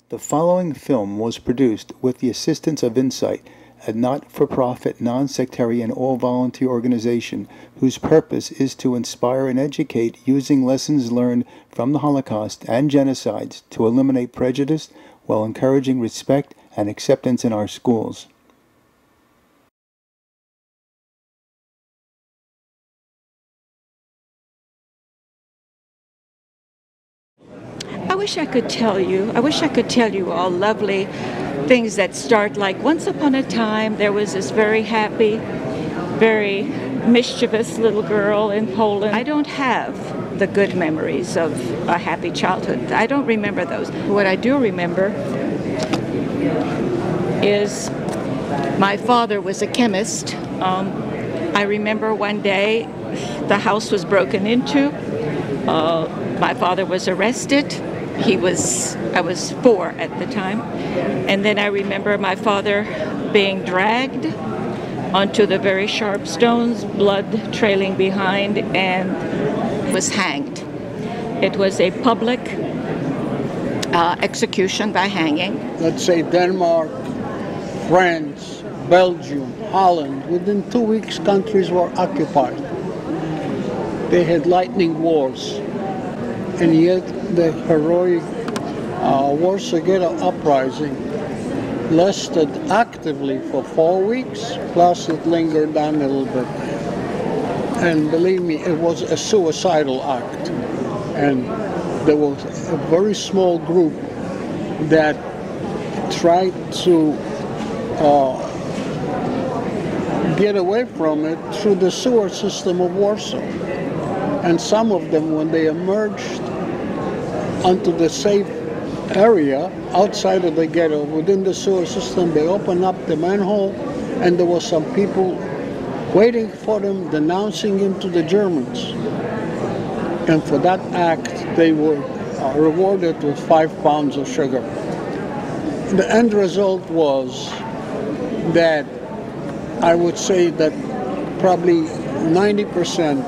The following film was produced with the assistance of Insight, a not-for-profit, non-sectarian, all-volunteer organization whose purpose is to inspire and educate using lessons learned from the Holocaust and genocides to eliminate prejudice while encouraging respect and acceptance in our schools. I wish I could tell you all lovely things that start like once upon a time there was this very happy, very mischievous little girl in Poland. I don't have the good memories of a happy childhood. I don't remember those. What I do remember is my father was a chemist. I remember one day the house was broken into. My father was arrested. I was 4 at the time. And then I remember my father being dragged onto the very sharp stones, blood trailing behind, and was hanged. It was a public execution by hanging. Let's say Denmark, France, Belgium, Holland. Within 2 weeks, countries were occupied. They had lightning wars. And yet the heroic Warsaw Ghetto uprising lasted actively for 4 weeks, plus it lingered on a little bit. And believe me, it was a suicidal act. And there was a very small group that tried to get away from it through the sewer system of Warsaw. And some of them, when they emerged onto the safe area outside of the ghetto, within the sewer system, they opened up the manhole, and there were some people waiting for them, denouncing him to the Germans. And for that act, they were rewarded with 5 pounds of sugar. The end result was that I would say that probably 90%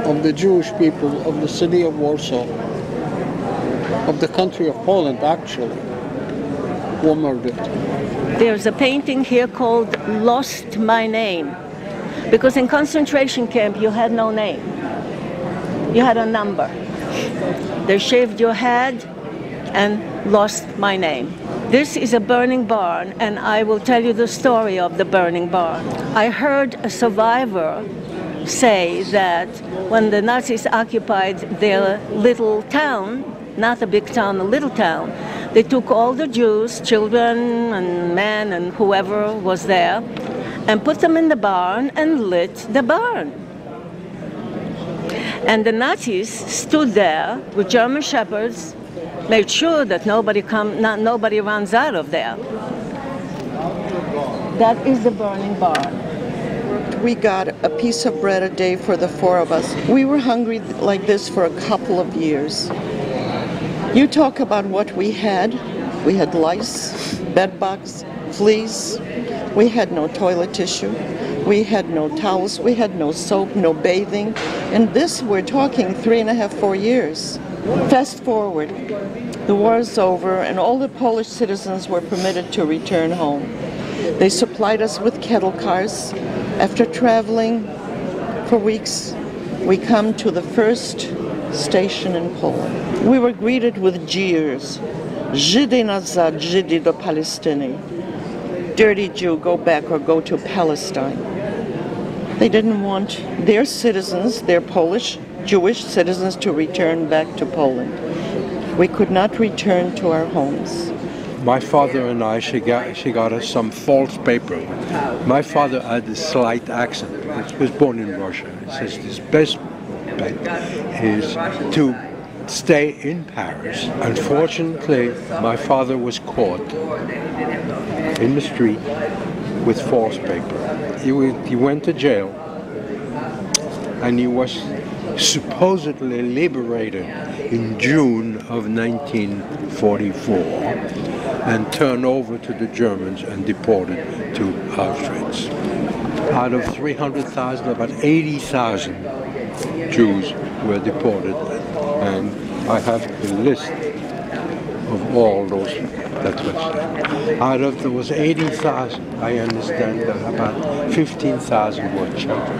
of the Jewish people of the city of Warsaw, of the country of Poland actually, were murdered. There's a painting here called Lost My Name, because in concentration camp you had no name. You had a number. They shaved your head and lost my name. This is a burning barn, and I will tell you the story of the burning barn. I heard a survivor say that when the Nazis occupied their little town, not a big town, a little town, they took all the Jews, children and men and whoever was there, and put them in the barn and lit the barn. And the Nazis stood there with German shepherds, made sure that nobody runs out of there. That is the burning barn. We got a piece of bread a day for the 4 of us. We were hungry like this for a couple of years. You talk about what we had. We had lice, bed bugs, fleas. We had no toilet tissue. We had no towels. We had no soap, no bathing. And this, we're talking 3.5, 4 years. Fast forward, the war is over and all the Polish citizens were permitted to return home. They supplied us with kettle cars. After traveling for weeks, we come to the first station in Poland. We were greeted with jeers. Żydy nazad, Żydy do Palestiny. Dirty Jew, go back or go to Palestine. They didn't want their citizens, their Polish, Jewish citizens, to return back to Poland. We could not return to our homes. My father and I, she got us some false paper. My father had a slight accent. He was born in Russia. He says his best bet is to stay in Paris. Unfortunately, my father was caught in the street with false paper. He went to jail, and he was supposedly liberated in June of 1944 and turned over to the Germans and deported to Auschwitz. Out of 300,000, about 80,000 Jews were deported, and I have a list of all those that was. Out of those 80,000, I understand that about 15,000 were children.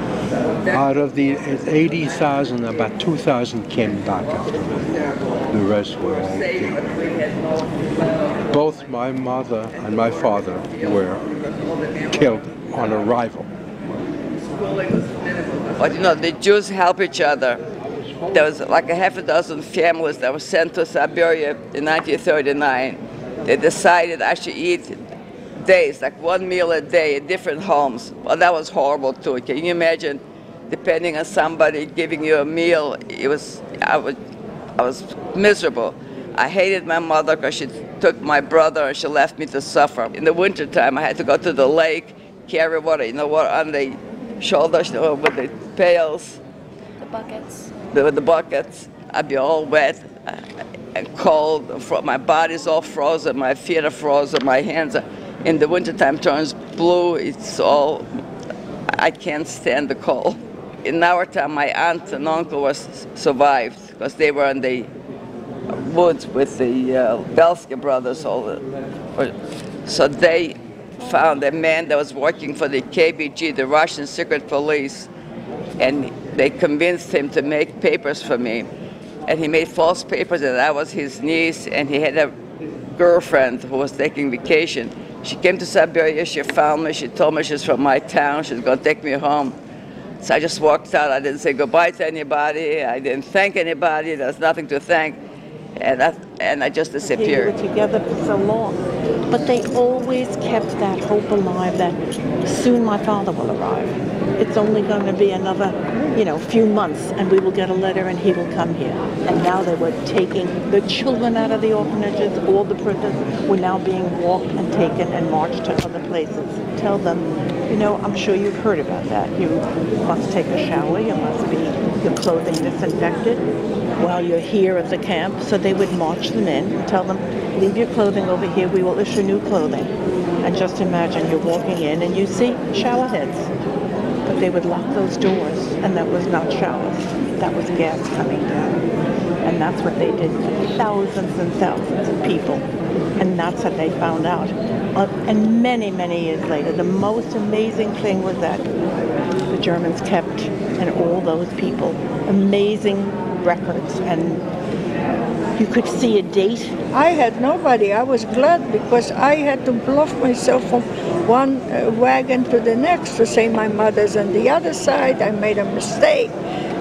Out of the 80,000, about 2,000 came back after that. The rest were all killed. Both my mother and my father were killed on arrival. But you know, the Jews help each other. There was like a half a dozen families that were sent to Siberia in 1939. They decided I should eat days, like one meal a day in different homes. Well, that was horrible too. Can you imagine depending on somebody giving you a meal? I was miserable. I hated my mother because she took my brother and she left me to suffer. In the wintertime, I had to go to the lake, carry water, water on the shoulders, with the pails. The buckets. With the buckets. I'd be all wet and cold. My body's all frozen, my feet are frozen, my hands are, in the wintertime turns blue. I can't stand the cold. In our time, my aunt and uncle survived because they were in the woods with the Belsky brothers. So they found a man that was working for the KBG, the Russian secret police, and they convinced him to make papers for me. And he made false papers that I was his niece, and he had a girlfriend who was taking vacation. She came to Siberia, she found me, she told me she's from my town, she's going to take me home. So I just walked out, I didn't say goodbye to anybody, I didn't thank anybody, there's nothing to thank, and I just disappeared. They were together for so long, but they always kept that hope alive that soon my father will arrive. It's only going to be another, few months, and we will get a letter and he will come here. And now they were taking the children out of the orphanages, all the prisoners were now being walked and taken and marched to other places. Tell them, I'm sure you've heard about that. You must take a shower, you must be your clothing disinfected while you're here at the camp. So they would march them in and tell them, leave your clothing over here, we will issue new clothing. And just imagine you're walking in and you see shower heads. But they would lock those doors, and that was not showers. That was gas coming down. And that's what they did to thousands and thousands of people. And that's what they found out. And many, many years later, the most amazing thing was that the Germans kept, and all those people, amazing records. And you could see a date. I had nobody. I was glad because I had to bluff myself from one wagon to the next to say my mother's on the other side. I made a mistake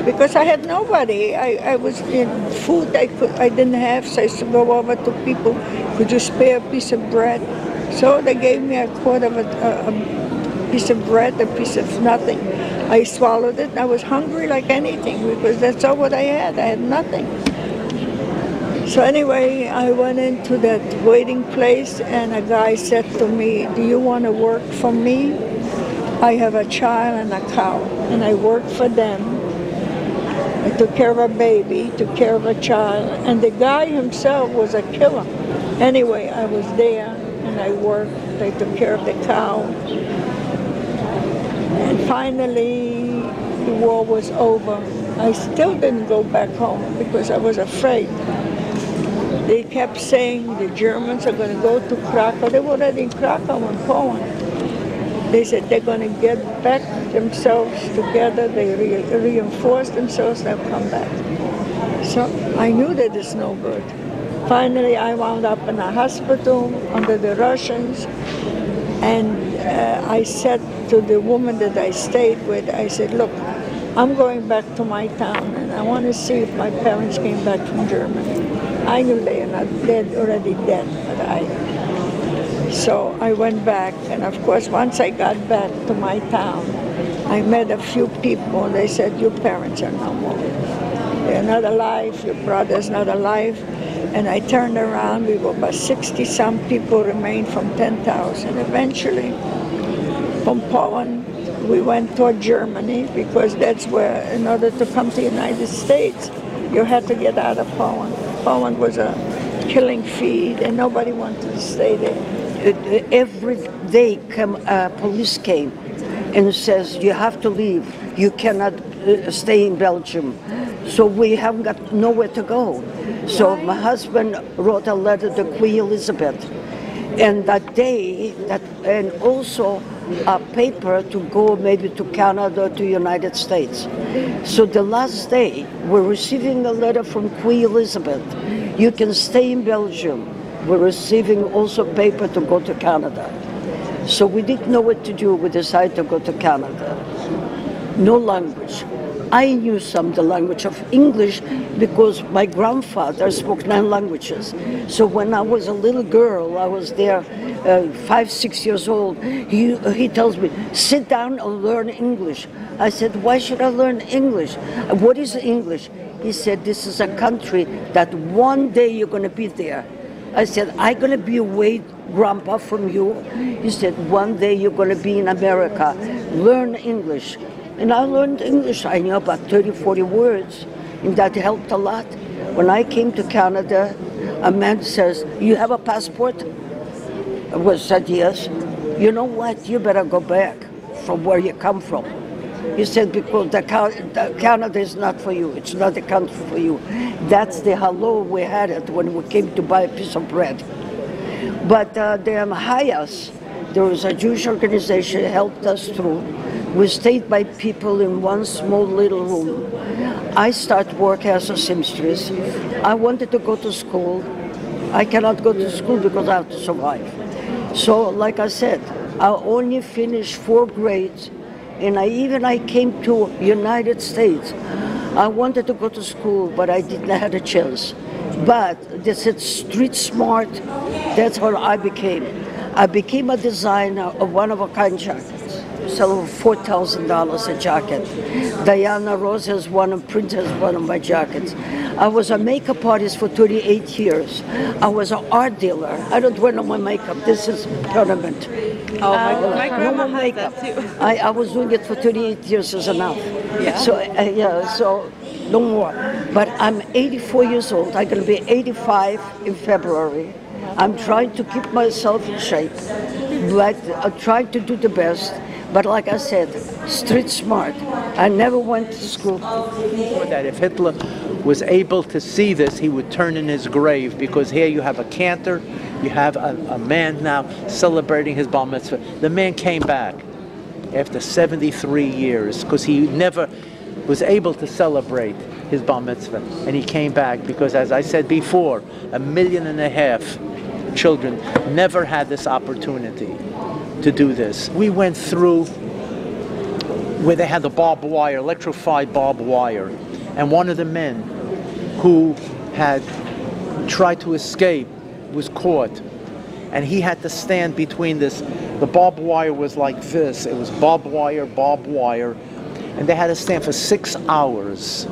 because I had nobody. I was in food I didn't have, so I used to go over to people. Could you spare a piece of bread? So they gave me a quarter of a piece of bread, a piece of nothing. I swallowed it. I was hungry like anything because that's all what I had. I had nothing. So anyway, I went into that waiting place and a guy said to me, do you want to work for me? I have a child and a cow, and I worked for them. I took care of a baby, took care of a child, and the guy himself was a killer. Anyway, I was there and I worked, I took care of the cow. And finally, the war was over. I still didn't go back home because I was afraid. They kept saying the Germans are going to go to Krakow. They were already in Krakow and Poland. They said they're going to get back themselves together. They reinforce themselves, they'll come back. So I knew that it's no good. Finally, I wound up in a hospital under the Russians. And I said to the woman that I stayed with, I said, look, I'm going back to my town and I want to see if my parents came back from Germany. I knew they are not dead, already dead, but So I went back, and of course, once I got back to my town, I met a few people, and they said, your parents are no more. They're not alive, your brother's not alive. And I turned around, we were about 60-some people remained from 10,000. Eventually, from Poland, we went toward Germany, because that's where, in order to come to the United States, you had to get out of Poland. Poland was a killing field, and nobody wanted to stay there. Every day police came and says, you have to leave. You cannot stay in Belgium. So we haven't got nowhere to go. So my husband wrote a letter to Queen Elizabeth. And that day, and also a paper to go maybe to Canada, to United States. So the last day, we're receiving a letter from Queen Elizabeth. You can stay in Belgium. We're receiving also paper to go to Canada. So we didn't know what to do. We decided to go to Canada. No language. I knew some of the language of English because my grandfather spoke 9 languages. So when I was a little girl, I was there 5, 6 years old, he tells me, sit down and learn English. I said, why should I learn English? What is English? He said, this is a country that one day you're going to be there. I said, I'm going to be away, Grandpa, from you. He said, one day you're going to be in America. Learn English. And I learned English. I knew about 30, 40 words, and that helped a lot. When I came to Canada, a man says, you have a passport? I said, yes. You know what? You better go back from where you come from. He said, because Canada is not for you. It's not a country for you. That's the hello we had it when we came to buy a piece of bread. But they hired us. There was a Jewish organization that helped us through. We stayed by people in one small little room. I started work as a seamstress. I wanted to go to school. I cannot go to school because I have to survive. So, like I said, I only finished 4 grades, and I came to United States. I wanted to go to school, but I didn't have a chance. But they said street smart. That's what I became. I became a designer of one-of-a-kind jackets. Sell $4,000 a jacket. Diana Rose has one and Prince has one of my jackets. I was a makeup artist for 38 years. I was an art dealer. I don't wear no more makeup. This is permanent. Oh, my grandma no has makeup. that too. I was doing it for 38 years is enough. Yeah. So no more. But I'm 84 years old. I'm going to be 85 in February. I'm trying to keep myself in shape, but I try to do the best. But like I said, street smart. I never went to school. That if Hitler was able to see this, he would turn in his grave, because here you have a cantor, you have a man now celebrating his bar mitzvah. The man came back after 73 years because he never was able to celebrate his bar mitzvah, and he came back because, as I said before, 1.5 million children never had this opportunity to do this. We went through where they had the barbed wire, electrified barbed wire, and one of the men who had tried to escape was caught, and he had to stand between this. The barbed wire was like this. It was barbed wire, and they had to stand for 6 hours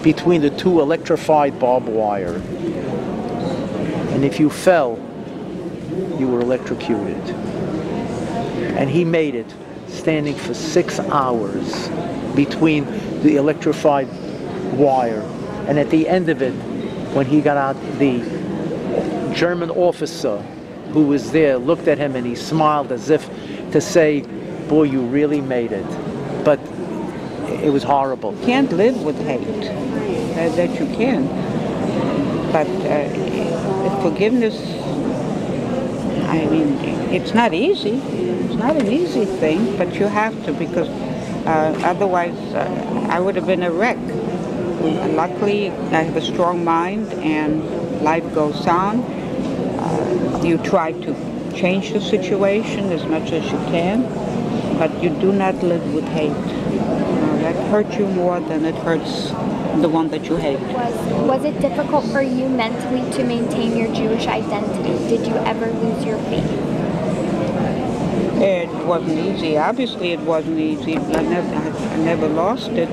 between the 2 electrified barbed wire. And if you fell, you were electrocuted. And he made it, standing for 6 hours between the electrified wire. And at the end of it, when he got out, the German officer who was there looked at him and he smiled as if to say, boy, you really made it. But it was horrible. You can't live with hate, that you can. But forgiveness, I mean, it's not easy. It's not an easy thing, but you have to, because otherwise I would have been a wreck. Luckily, I have a strong mind and life goes on. You try to change the situation as much as you can, but you do not live with hate. That hurts you more than it hurts the one that you hate. Was it difficult for you mentally to maintain your Jewish identity? Did you ever lose your faith? It wasn't easy. Obviously, it wasn't easy. I never lost it.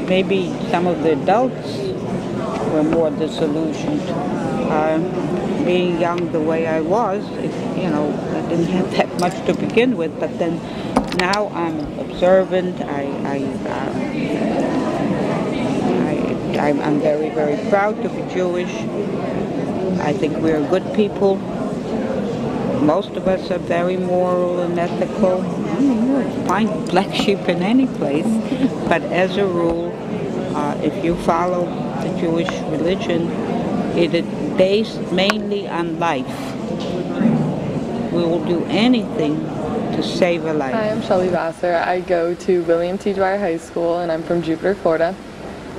Maybe some of the adults were more disillusioned. Being young the way I was, I didn't have that much to begin with. But then, now I'm observant. I'm very, very proud to be Jewish. I think we're good people. Most of us are very moral and ethical. You find black sheep in any place, but as a rule, If you follow the Jewish religion, it is based mainly on life. We will do anything to save a life. Hi, I'm Shelby Vassar. I go to William T. Dwyer High School, and I'm from Jupiter, Florida.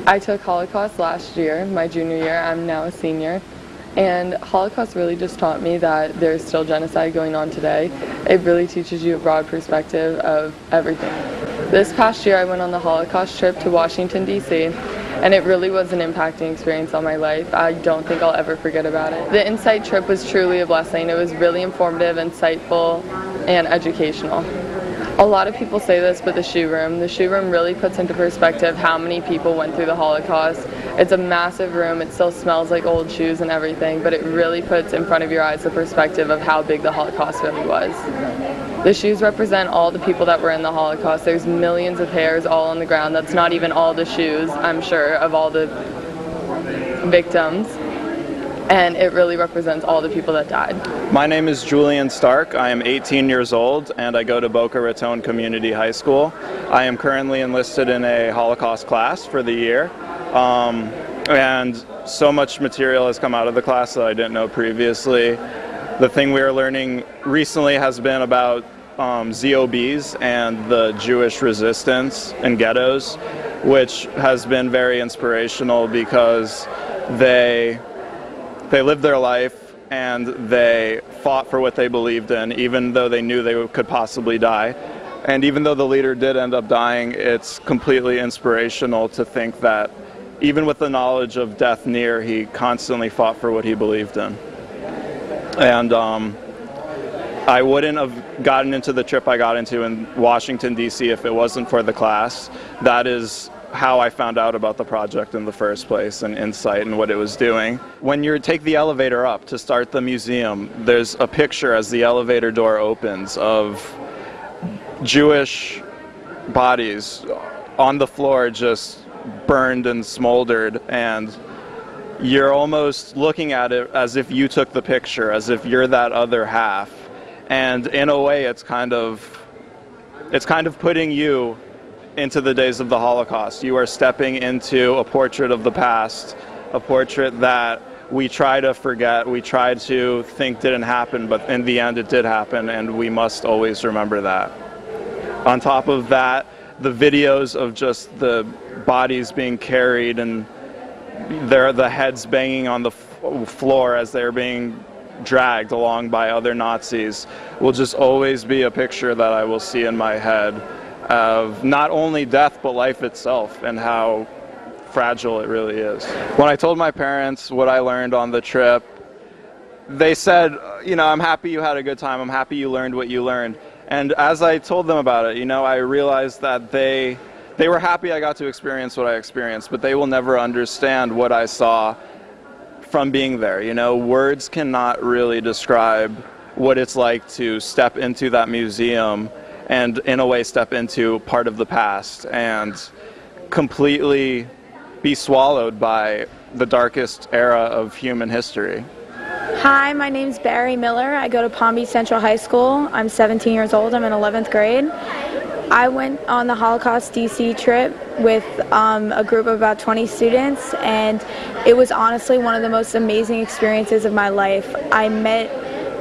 I took Holocaust last year, my junior year. I'm now a senior. And Holocaust really just taught me that there's still genocide going on today. It really teaches you a broad perspective of everything. This past year I went on the Holocaust trip to Washington, D.C., and it really was an impacting experience on my life. I don't think I'll ever forget about it. The Insight trip was truly a blessing. It was really informative, insightful, and educational. A lot of people say this, but the shoe room really puts into perspective how many people went through the Holocaust. It's a massive room. It still smells like old shoes and everything, but it really puts in front of your eyes the perspective of how big the Holocaust really was. The shoes represent all the people that were in the Holocaust. There's millions of hairs all on the ground. That's not even all the shoes, I'm sure, of all the victims. And it really represents all the people that died. My name is Julian Stark. I am 18 years old and I go to Boca Raton Community High School. I am currently enlisted in a Holocaust class for the year. And so much material has come out of the class that I didn't know previously. The thing we are learning recently has been about ZOBs and the Jewish resistance in ghettos, which has been very inspirational because they lived their life and they fought for what they believed in, even though they knew they could possibly die. And even though the leader did end up dying, it's completely inspirational to think that even with the knowledge of death near, he constantly fought for what he believed in. And I wouldn't have gotten into the trip I got into in Washington, D.C. if it wasn't for the class. That is how I found out about the project in the first place and Insight and what it was doing. When you take the elevator up to start the museum, there's a picture as the elevator door opens of Jewish bodies on the floor just burned and smoldered, and you're almost looking at it as if you took the picture, as if you're that other half. And in a way it's kind of putting you into the days of the Holocaust. You are stepping into a portrait of the past, a portrait that we try to forget, we try to think didn't happen, but in the end it did happen, and we must always remember that. On top of that, the videos of just the bodies being carried and the heads banging on the floor as they're being dragged along by other Nazis will just always be a picture that I will see in my head of not only death but life itself and how fragile it really is. When I told my parents what I learned on the trip, they said, you know, I'm happy you had a good time, I'm happy you learned what you learned. And as I told them about it, you know, I realized that they were happy I got to experience what I experienced, but they will never understand what I saw from being there. You know, words cannot really describe what it's like to step into that museum and in a way step into part of the past and completely be swallowed by the darkest era of human history. Hi, my name's Barry Miller. I go to Palm Beach Central High School. I'm 17 years old. I'm in 11th grade. I went on the Holocaust DC trip with a group of about 20 students, and it was honestly one of the most amazing experiences of my life. I met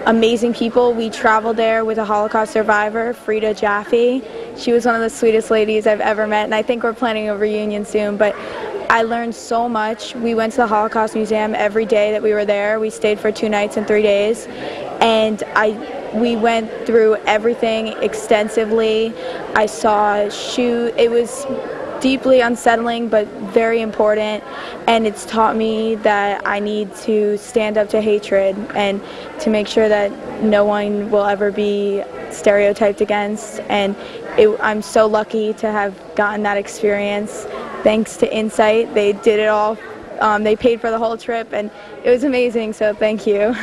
amazing people. We traveled there with a Holocaust survivor, Frida Jaffe. She was one of the sweetest ladies I've ever met, and I think we're planning a reunion soon, but I learned so much. We went to the Holocaust Museum every day that we were there. We stayed for 2 nights and 3 days, and we went through everything extensively. I saw it was deeply unsettling but very important, and it's taught me that I need to stand up to hatred and to make sure that no one will ever be stereotyped against, and I'm so lucky to have gotten that experience. Thanks to Insight, they did it all. They paid for the whole trip, and it was amazing, so thank you.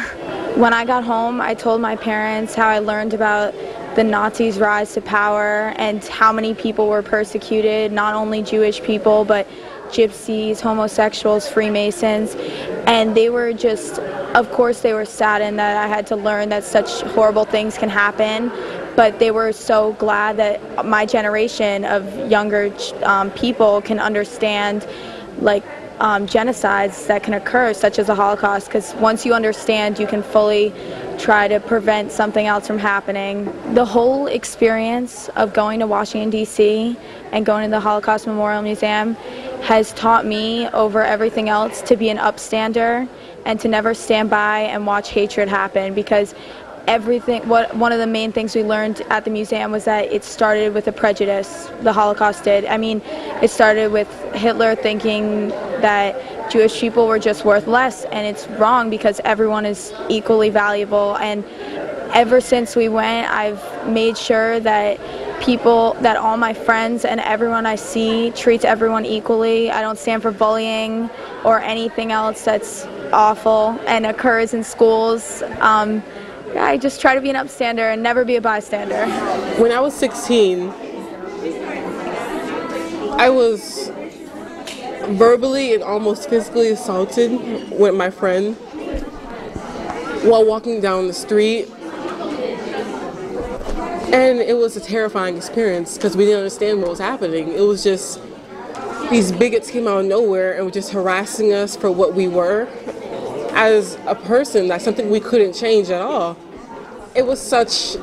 When I got home, I told my parents how I learned about the Nazis' rise to power and how many people were persecuted, not only Jewish people, but gypsies, homosexuals, Freemasons, and they were just, of course they were saddened that I had to learn that such horrible things can happen, but they were so glad that my generation of younger people can understand like genocides that can occur, such as the Holocaust, because once you understand, you can fully try to prevent something else from happening. The whole experience of going to Washington, D.C. and going to the Holocaust Memorial Museum has taught me over everything else to be an upstander and to never stand by and watch hatred happen, because one of the main things we learned at the museum was that it started with a prejudice. The Holocaust did. I mean, it started with Hitler thinking that Jewish people were just worth less, and it's wrong because everyone is equally valuable. And ever since we went, I've made sure that all my friends and everyone I see treats everyone equally. I don't stand for bullying or anything else that's awful and occurs in schools. I just try to be an upstander and never be a bystander. When I was 16, I was verbally and almost physically assaulted with my friend while walking down the street. And it was a terrifying experience because we didn't understand what was happening. It was just these bigots came out of nowhere and were just harassing us for what we were as a person. That's something we couldn't change at all. It was such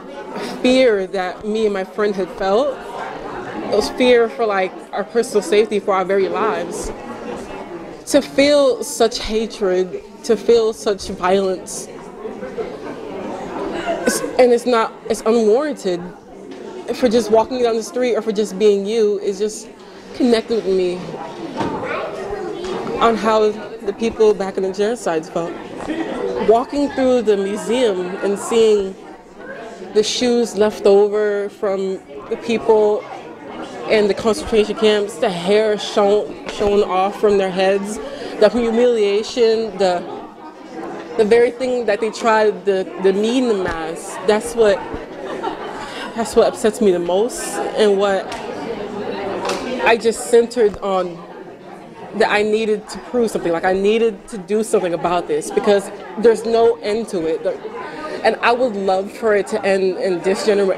fear that me and my friend had felt. It was fear for like our personal safety, for our very lives. To feel such hatred, to feel such violence, it's unwarranted. For just walking down the street or for just being you, it just connected with me on how the people back in the genocides felt. Walking through the museum and seeing the shoes left over from the people in the concentration camps, the hair shown off from their heads, the humiliation, the very thing that they tried to demean them as, that's what upsets me the most, and what I just centered on, that I needed to prove something, like I needed to do something about this because there's no end to it. And I would love for it to end in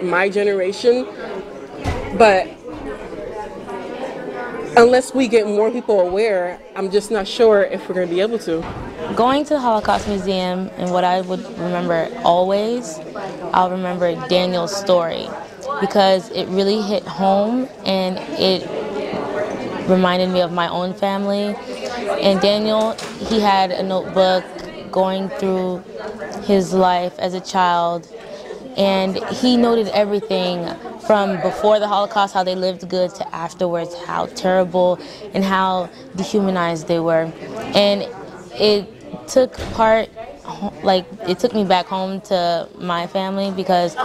my generation, but unless we get more people aware, I'm just not sure if we're going to be able to. Going to the Holocaust Museum, and what I would remember always, I'll remember Daniel's story, because it really hit home and it reminded me of my own family. And Daniel, he had a notebook going through his life as a child, and he noted everything from before the Holocaust, how they lived good, to afterwards, how terrible and how dehumanized they were. And it took me back home to my family, because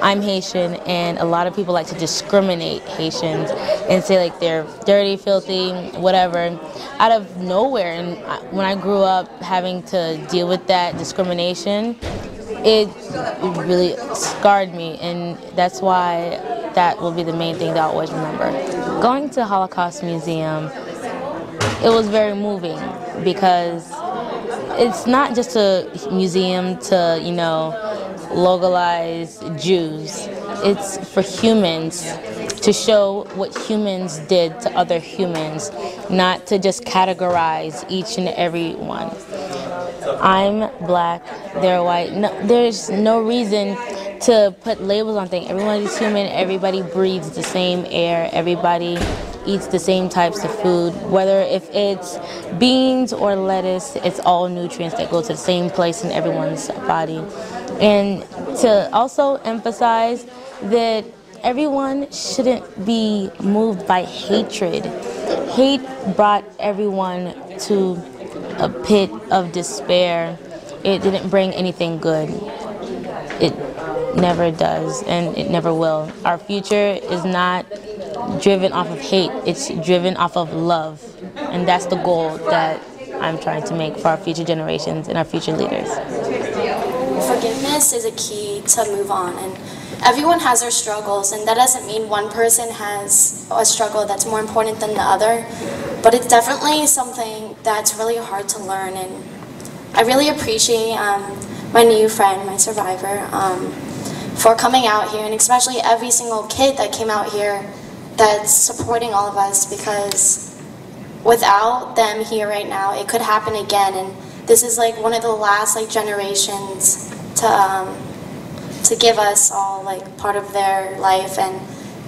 I'm Haitian, and a lot of people like to discriminate Haitians and say like they're dirty, filthy, whatever, out of nowhere. And when I grew up having to deal with that discrimination, it really scarred me, and that's why that will be the main thing that I'll always remember. Going to the Holocaust Museum, it was very moving, because it's not just a museum to, localize Jews. It's for humans, to show what humans did to other humans, not to just categorize each and every one. I'm black, they're white. No, there's no reason to put labels on things. Everybody's human, everybody breathes the same air, everybody eats the same types of food. Whether if it's beans or lettuce, it's all nutrients that go to the same place in everyone's body. And to also emphasize that everyone shouldn't be moved by hatred. Hate brought everyone to a pit of despair. It didn't bring anything good. It never does, and it never will. Our future is not driven off of hate, it's driven off of love. And that's the goal that I'm trying to make for our future generations and our future leaders. Forgiveness is a key to move on, and everyone has their struggles, and that doesn't mean one person has a struggle that's more important than the other, but it's definitely something that's really hard to learn. And I really appreciate my new friend, my survivor, for coming out here, and especially every single kid that came out here that's supporting all of us, because without them here right now, it could happen again. And this is like one of the last like generations to give us all like part of their life. And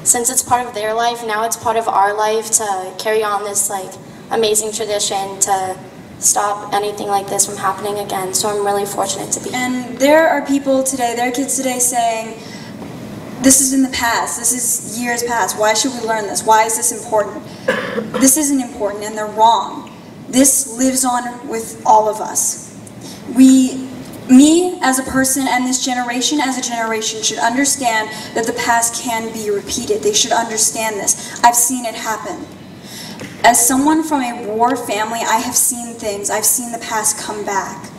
since it's part of their life, now it's part of our life to carry on this like amazing tradition to stop anything like this from happening again. So I'm really fortunate to be here. And there are people today, there are kids today saying, this is in the past, this is years past, why should we learn this? Why is this important? This isn't important, and they're wrong. This lives on with all of us. Me as a person and this generation as a generation should understand that the past can be repeated. They should understand this. I've seen it happen. As someone from a war family, I have seen things. I've seen the past come back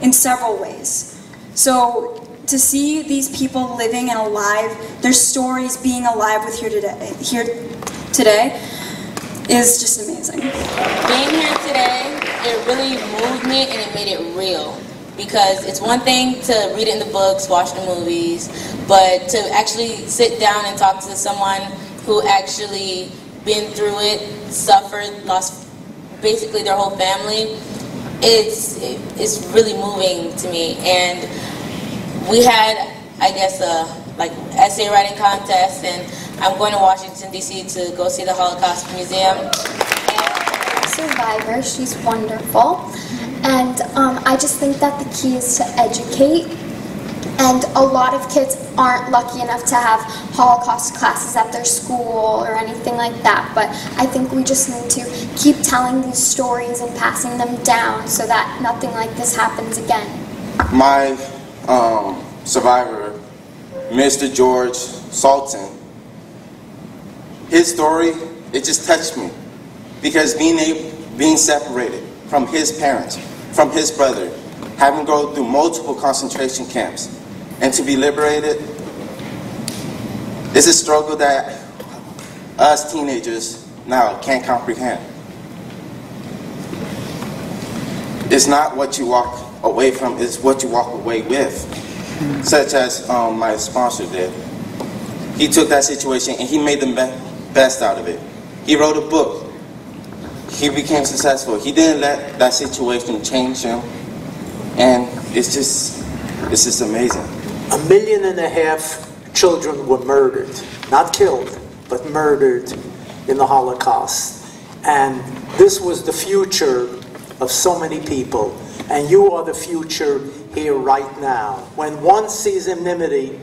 in several ways. So to see these people living and alive, their stories being alive with here today is just amazing. Being here today, it really moved me and it made it real. Because it's one thing to read it in the books, watch the movies, but to actually sit down and talk to someone who actually been through it, suffered, lost basically their whole family, it's really moving to me. And we had, I guess, a like essay writing contest, and I'm going to Washington, D.C. to go see the Holocaust Museum. Survivor, she's wonderful. And I just think that the key is to educate. And a lot of kids aren't lucky enough to have Holocaust classes at their school or anything like that. But I think we just need to keep telling these stories and passing them down so that nothing like this happens again. My survivor, Mr. George Salton, his story, it just touched me. Because being separated from his parents, from his brother, having to go through multiple concentration camps, and to be liberated is a struggle that us teenagers now can't comprehend. It's not what you walk away from, it's what you walk away with. Such as my sponsor did. He took that situation and he made the best out of it. He wrote a book. He became successful. He didn't let that situation change him. And it's just amazing. 1.5 million children were murdered, not killed, but murdered in the Holocaust. And this was the future of so many people. And you are the future here right now. When one sees enmity,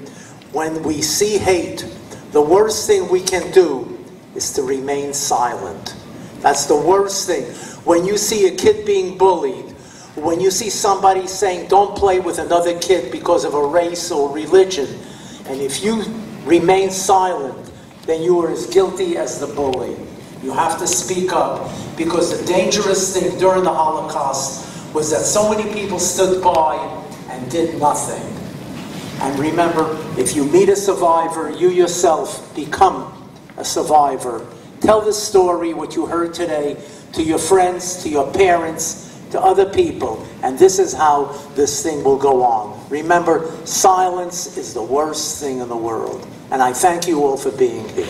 when we see hate, the worst thing we can do is to remain silent. That's the worst thing. When you see a kid being bullied, when you see somebody saying, don't play with another kid because of a race or religion, and if you remain silent, then you are as guilty as the bully. You have to speak up, because the dangerous thing during the Holocaust was that so many people stood by and did nothing. And remember, if you meet a survivor, you yourself become a survivor. Tell the story, what you heard today, to your friends, to your parents, to other people, and this is how this thing will go on. Remember, silence is the worst thing in the world, and I thank you all for being here.